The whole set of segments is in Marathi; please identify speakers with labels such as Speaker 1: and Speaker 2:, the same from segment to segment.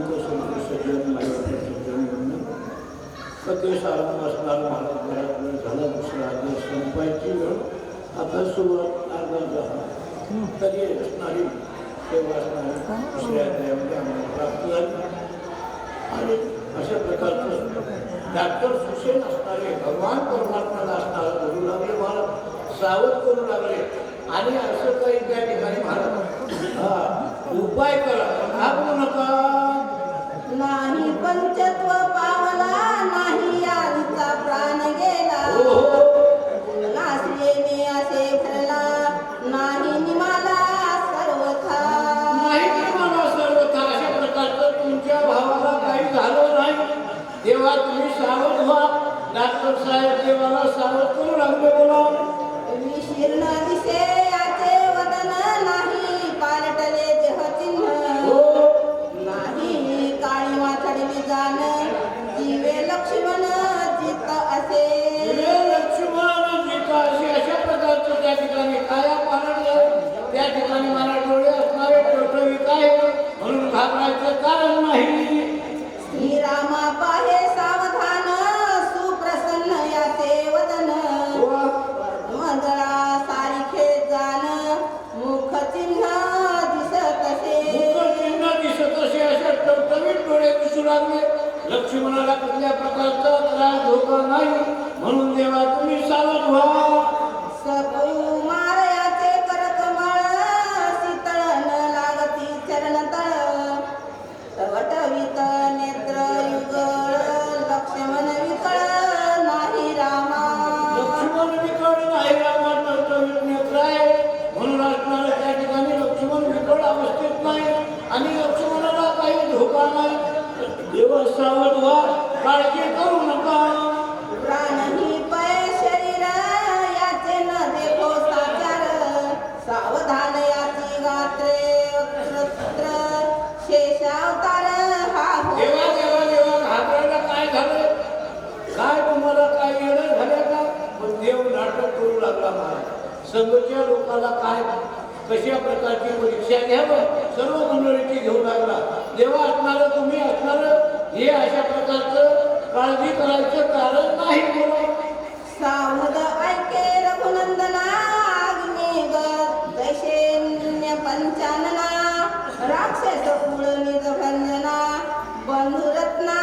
Speaker 1: संत सज्जन माझ्या सज्जन म्हणून सतेश आरंभ असणार महाराज घरात वेळ झाला दुसरा दिवस संपायची वेळ आता सुरुवात अर्धा तरी असणारी सेवा असणारी दुसऱ्या अध्यायामध्ये आम्हाला प्राप्त झाली आणि अशा प्रकारचं डॉक्टर सुशेन असणारे भगवान परमात्माला असणारे बोलू लागले महाराज सावध करू लागले आणि असं काही त्या ठिकाणी महाराज उपाय करा घाबरू नका
Speaker 2: नाही पंचत्व पावला नाही यांचा प्राण गेला नासलेने असे भरला नाही निमाला सर्वथा
Speaker 1: नाही निमाला सर्वथा अशा प्रकारचं तुमच्या भावाला काही झालं नाही तेव्हा तुम्ही सावध व्हा डॉक्टर साहेब देवाला सावध करू लागले बोला
Speaker 2: विशीर्ण दिसे याचे वदन नाही पालटले देहचिन्ह नाही काळी माथडली जाण जीवे लक्ष्मण जित असे
Speaker 1: लक्ष्मण जित असे अशा प्रकारचं त्या ठिकाणी काया पालटलं त्या ठिकाणी मला डोळे असणारे टोटवी काय म्हणून घाबरायचं कारण नाही
Speaker 2: श्रीरामा पाहे सावधान सुप्रसन्न याचे वदन मंगळा सारिखे जाण मुख चिन्ह दिसत असे
Speaker 1: चिन्ह दिसत असे असे टवटवीत डोळे दिसू लागले लक्ष्मणाला कुठल्या प्रकारचा त्रास धोका नाही म्हणून देवा तुम्ही सावध व्हा
Speaker 2: सकुमार याचे करकमळ शीतळ न लागती चरणतळ वटवित नेत्र युगळ लक्ष्मण विकळ नाही रामा
Speaker 1: लक्ष्मण विकळ नाही रामा टवटवीत नेत्र आहे म्हणून असणारे त्या ठिकाणी लक्ष्मण विकळ अवस्थेत नाही आणि लक्ष्मणाला काही धोका नाही देवा सावध व्हा काळजी करू नका
Speaker 2: प्राणही पै शरीर याचे न देखो साचार सावधान याची गात्रे वक्त्र शेषावतार हा हो
Speaker 1: देवा देवा देवा घाबरायला काय झालं काय तुम्हाला काय येणं झालं का पण देव नाटक करू लागला महाराज संघच्या लोकाला काय कशा प्रकारची परीक्षा घ्यावं सर्व मंडळीची घेऊ लागला देवा असणारं तुम्ही असणारं हे अशा प्रकारचं काळजी करायचं कारण नाही बोला
Speaker 2: सावध ऐके रघुनंदना अग्निगत दैशेन्य पंचानना राक्षस कुळ निजभंजना बंधुरत्ना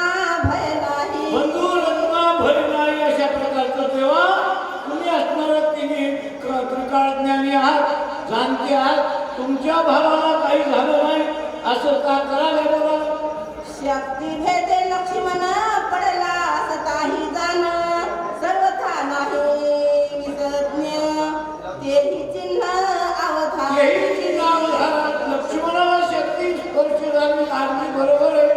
Speaker 2: भय नाही
Speaker 1: बंधू रत्ना भय नाही अशा प्रकारचं देवा तुम्ही असणारं तिने त्रिकाळ ज्ञानी आहात जाणते आहात तुमच्या भावाला काही झालं नाही असं का करायला बोला
Speaker 2: शक्ती भेदे लक्ष्मण पडला असताही जाण सर्वथा नाही विसज्ञ तेही चिन्ह अवधान
Speaker 1: लक्ष्मणाला शक्ती स्पर्श झाली लागली बरोबर आहे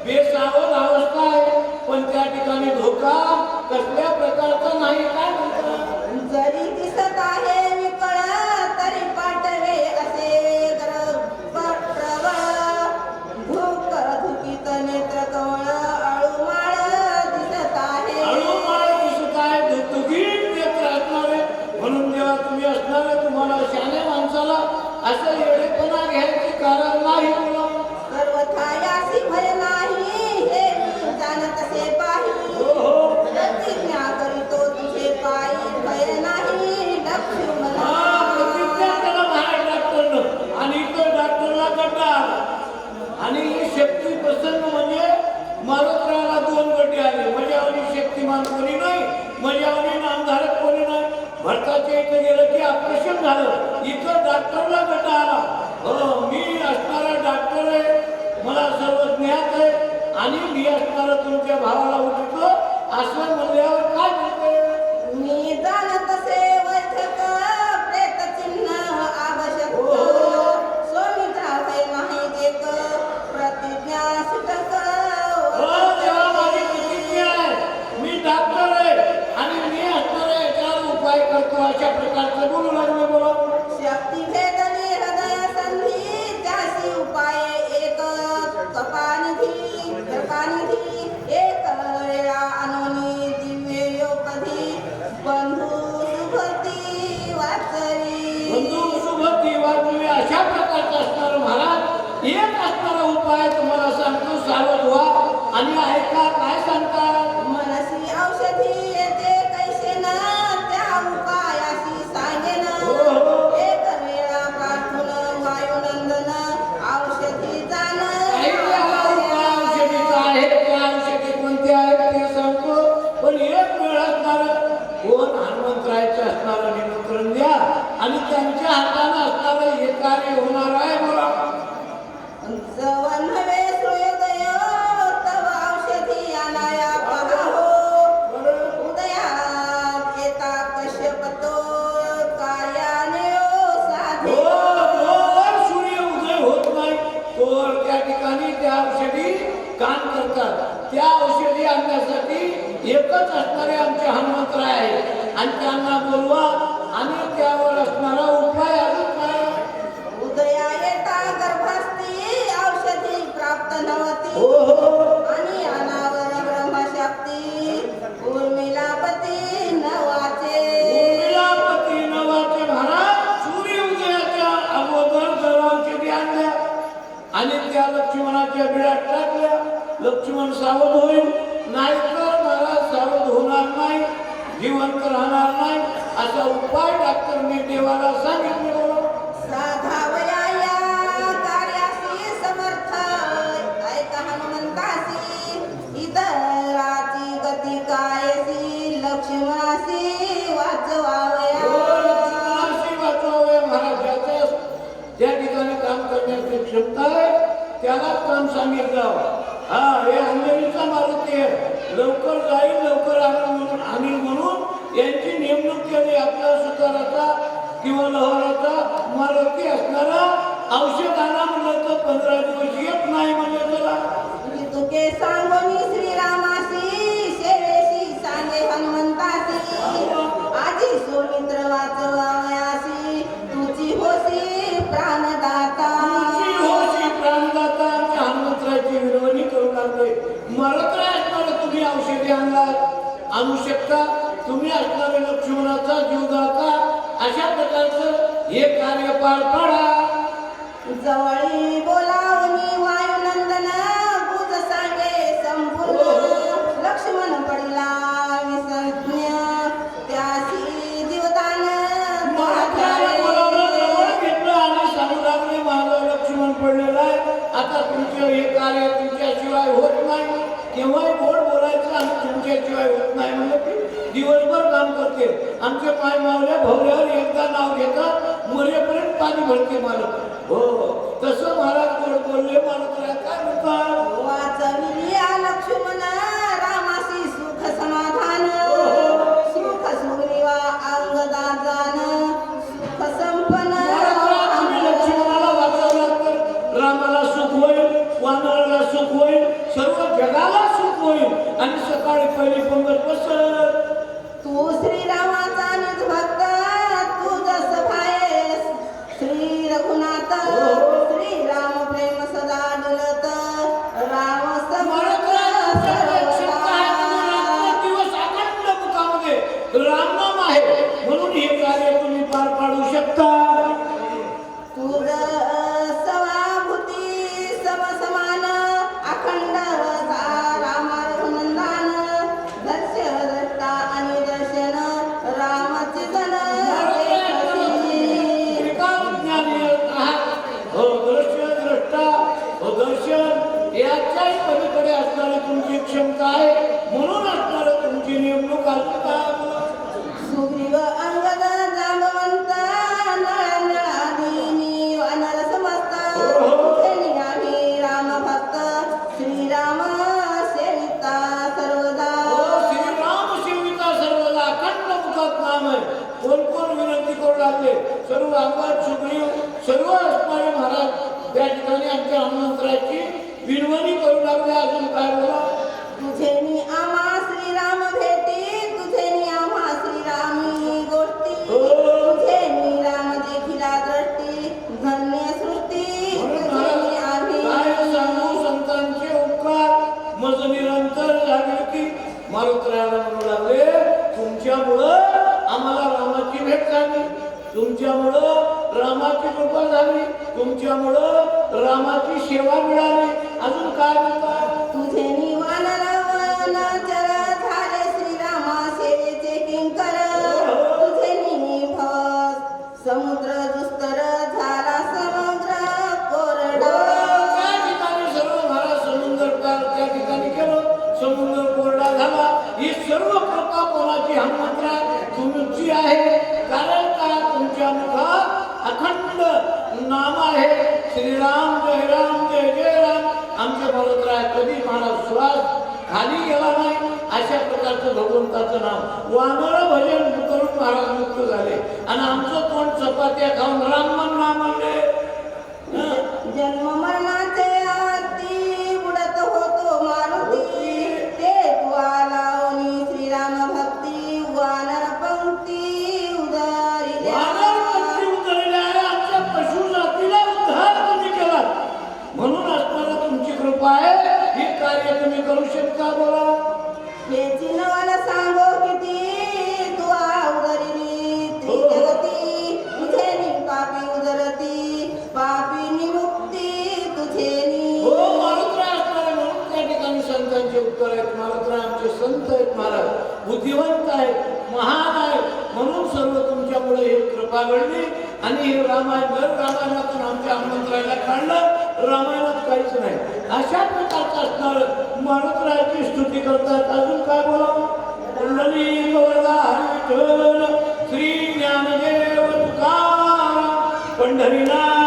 Speaker 1: बेसावध अवस्था आहे पण त्या ठिकाणी धोका कसल्या प्रकारचा नाही काय म्हणतात
Speaker 2: जरी दिसत आहे विकळ तरी पाठवे असे प्रबळ धूक धुकीत नेत्र कवळ अळूमाळ दिसत आहे
Speaker 1: अळूमाळ दिसत आहे धुकधुकीत नेत्र असणारे म्हणून जेव्हा तुम्ही असणारे तुम्हाला शाण्या माणसाला असं येडेपणा घ्यायचे कारण नाही बोला
Speaker 2: सर्वथा यासी भय नाही हे मी जाणतसे पाही प्रतिज्ञा करीतो तुझे पायी भय नाही लक्ष्मण
Speaker 1: प्रतिज्ञा केला महाराज डॉक्टरनं आणि तो डॉक्टरला कंटाळा आणि शक्ती प्रसन्न म्हणजे मारुत्राला दोन गटी आले माझ्यावरी शक्तिमान कोणी नाही माझ्यावरी नामधारक कोणी नाही भरताच्या इथं गेलं की ऑपरेशन झालं इथं डॉक्टरला गटा आला हो मी असणारा डॉक्टर आहे मला सर्व ज्ञात आहे आणि मी असणारं तुमच्या भावाला उठतो असं म्हणल्यावर काय म्हणते
Speaker 2: मी जाणतसे वैठक प्रेतचिन्ह आवश्यक सोमित्रा भय नाही देक प्रतिज्ञा सुटक
Speaker 1: देवा माझी प्रतिज्ञा आहे मी डॉक्टर आहे आणि मी असणारा याच्यावर उपाय करतो अशा प्रकारचं बोलू लागले बोला
Speaker 2: शक्ती भेदली हृदय संधी त्यासी उपाय एक कपानिधी एक वेळा अनोनी दिव्य योपधी बंधू सुभती वाचरी
Speaker 1: बंधू सुभती वाचवी अशा प्रकारचं असणार महाराज एक असणारा उपाय तुम्हाला सांगतो आणि ऐका काय सांगतात.
Speaker 2: मनसी औषधी येते कैसे ना त्या उपायाशी सांगेन. एक वेळा प्रार्थून वायुनंदन औषधी जाण.
Speaker 1: औषधीचं आहे त्या औषधी कोणते आहेत ते सांगतो. पण एक वेळ असणार कोण हनुमंतरायचं असणारं निमंत्रण द्या आणि त्यांच्या हातानं असणारं हे कार्य होणार आहे. बोला
Speaker 2: जवन नव्हे सूर्योदय तव औषधी आणाया पहावो. उदयात येता कश्यपतो कार्याने साधे.
Speaker 1: सूर्य उदय होत नाही तोवर त्या ठिकाणी त्या औषधी काम करतात. त्या औषधी आणण्यासाठी एकच असणारे आमचे हनुमंतराय आहे आणि त्यांना बोलवा आणि त्यावर असणारा उपाय अजून काय.
Speaker 2: उदया येता गर्भस्थी औषधी प्राप्त नवती. आणि अनावर ब्रह्मशक्ती उर्मिलापती नवाचे.
Speaker 1: उर्मिलापती नवाचे महाराज सूर्य उदयाच्या अगोदर जर औषधी आणल्या आणि त्या लक्ष्मणाच्या बिळात टाकल्या. लक्ष्मण सावध होईल नाहीतर महाराज सावध होणार नाही, जिवंत राहणार नाही. असा उपाय डॉक्टरने देवाला सांगितले.
Speaker 2: साधावया या कार्यासी समर्थ ऐका हनुमंतासी. इतराची गती कायसी लक्ष्मणासी वाचवावया.
Speaker 1: महाराजाच्या ज्या ठिकाणी काम करण्याची क्षमता आहे त्यालाच काम सांगितलं. हा हे अंजनीचा मारुती आहे. लवकर जाईल लवकर आणील म्हणून यांची नेमणूक केली. आपल्या सुताराचा किंवा लोहाराचा मारुती असणारा औषध आणा म्हणलं तर 15 दिवस येत नाही म्हणजे चला.
Speaker 2: तुके सांगोनी श्रीरामासी सेवेशी सांगे हनुमंतासी. आजी सुमित्र वाचवावयासी तुझी होसी प्राणदाता.
Speaker 1: प्राणदाता हनुमंतराची विनवणी करू लागले. मरत असणारं तुम्ही औषधी आणू शकता. तुम्ही असणारे लक्ष्मणाचा जीवदाता अशा प्रकारचं हे कार्य पार पाडा.
Speaker 2: जवळी बोलावनी वायुनंदन बुज सांगे संपूर्ण. लक्ष्मण पडला विसज्ञ त्यासी जीवदान.
Speaker 1: घेतलं आणि सांगू लागले माझा लक्ष्मण पडलेला आहे. आता तुमचे हे कार्य तुमच्याशिवाय होत नाही. केव्हाही गोड बोलायचं आणि तुमच्याशिवाय होत नाही म्हणजे की दिवसभर काम करते. आमचे पाय मावल्या भवल्यावर एकदा नाव घेतात मरेपर्यंत पाणी भरते मालक. हो तसं महाराज गोड बोलले. मालक काय म्हणतात.
Speaker 2: वाचविलिया लक्ष्मण रामासी सुख समाधान. सुख सुग्रीवा अंगदा जान सुख संपन्न.
Speaker 1: लक्ष्मणाला वाचवला तर रामाला सुख होईल, वानराला सुख होईल, सर्व जगाला सुख होईल आणि सकाळी पहिली पंगत बसत.
Speaker 2: तू श्रीरामाचा निज भक्त तू जस भायेस श्री रघुनाथ. श्रीराम प्रेम सदा डुलत राम समर्थ सर्वदा.
Speaker 1: दिवस अखंड मुखामध्ये रामनाम आहे म्हणून हे कार्य तुम्ही पार पाडू शकता.
Speaker 2: तुझ सवाभूती समसमान अखंड राम रघुनंदन. दर्श द्रष्टा आणि दर्शन रामचे जन
Speaker 1: हो दर्शन द्रष्टा हो दर्शन याच्याही पलीकडे असणारी तुमची क्षमता आहे म्हणून असणारं तुमची नेमणूक असतात.
Speaker 2: सुग्रीव अंगद जांबवंत नळनळादिनी वानर समस्त. तुझे आम्ही राम भक्त श्रीराम सेविता सर्वदा.
Speaker 1: श्रीराम सेविता सर्वदा अखंड मुखात नाम आहे. कोण कोण विनंती करू लागले. सर्व अंगात सुग्रीव सर्व असणारे महाराज त्या ठिकाणी आमच्या हनुमंतराची विनवणी करू लागले. अजून काय बोला.
Speaker 2: तुझे नि आम्हा श्रीराम भेटी तुझे नि आम्हा श्रीरामी गोष्टी. तुझे नि राम देखिला दृष्टी धन्य सृष्टी. तुझे नि आम्ही
Speaker 1: काय सांगू संतांचे उपकार मज निरंतर झाले की मारुतरायाला म्हणू लागले तुमच्यामुळं आम्हाला रामाची भेट झाली. तुमच्यामुळं रामाची कृपा झाली. तुमच्यामुळं रामाची सेवा मिळाली. अजून काय म्हणतात.
Speaker 2: तुझे निवार
Speaker 1: कोणाची हनुमंतरा तुमची आहे, कारण का तुमच्या मुखात अखंड नाम आहे श्रीराम जय राम जय जय राम. आमच्या बरोबर कधी महाराज श्वास खाली गेला नाही, अशा प्रकारचं भगवंताचं नाव वानर भजन करून महाराज मुक्त झाले. आणि आमचं तोंड चपात्या खाऊन राम नाम म्हणले.
Speaker 2: जन्म मरणाचे आरती उडत होतो मारुती, ते लावणी श्रीराम भक्ती वानर पंक्ती उदारिल्या.
Speaker 1: वानर पंक्ती उतरल्या, आमच्या पशु जातीला उद्धार तुम्ही केला, म्हणून असणारा तुमची कृपा आहे. हे कार्य तुम्ही करू शकता. बोला
Speaker 2: हे चिन्हवाला सांगो किती तू उदरिली त्रिजगती, तुझे पापी उदरती पापी मुक्ती तुझे
Speaker 1: हो. मारुत्रा असणारे म्हणून त्या ठिकाणी संतांचे उत्तर आहेत. मारुत्रा आमचे संत आहेत महाराज, बुद्धिवंत आहेत, महान आहेत, म्हणून सर्व तुमच्यामुळे हे कृपा घडली. आणि हे रामायण रामायणातून आमच्या हनुमंतरायला काढलं. रामायणात काहीच नाही. अशा प्रकारचं असणार मारुत्राची स्तुती करतात. अजून काय बोलावं. कुंडली गोवर्धा विठ्ठल श्री ज्ञानदेव तुकाराम पंढरीनाथ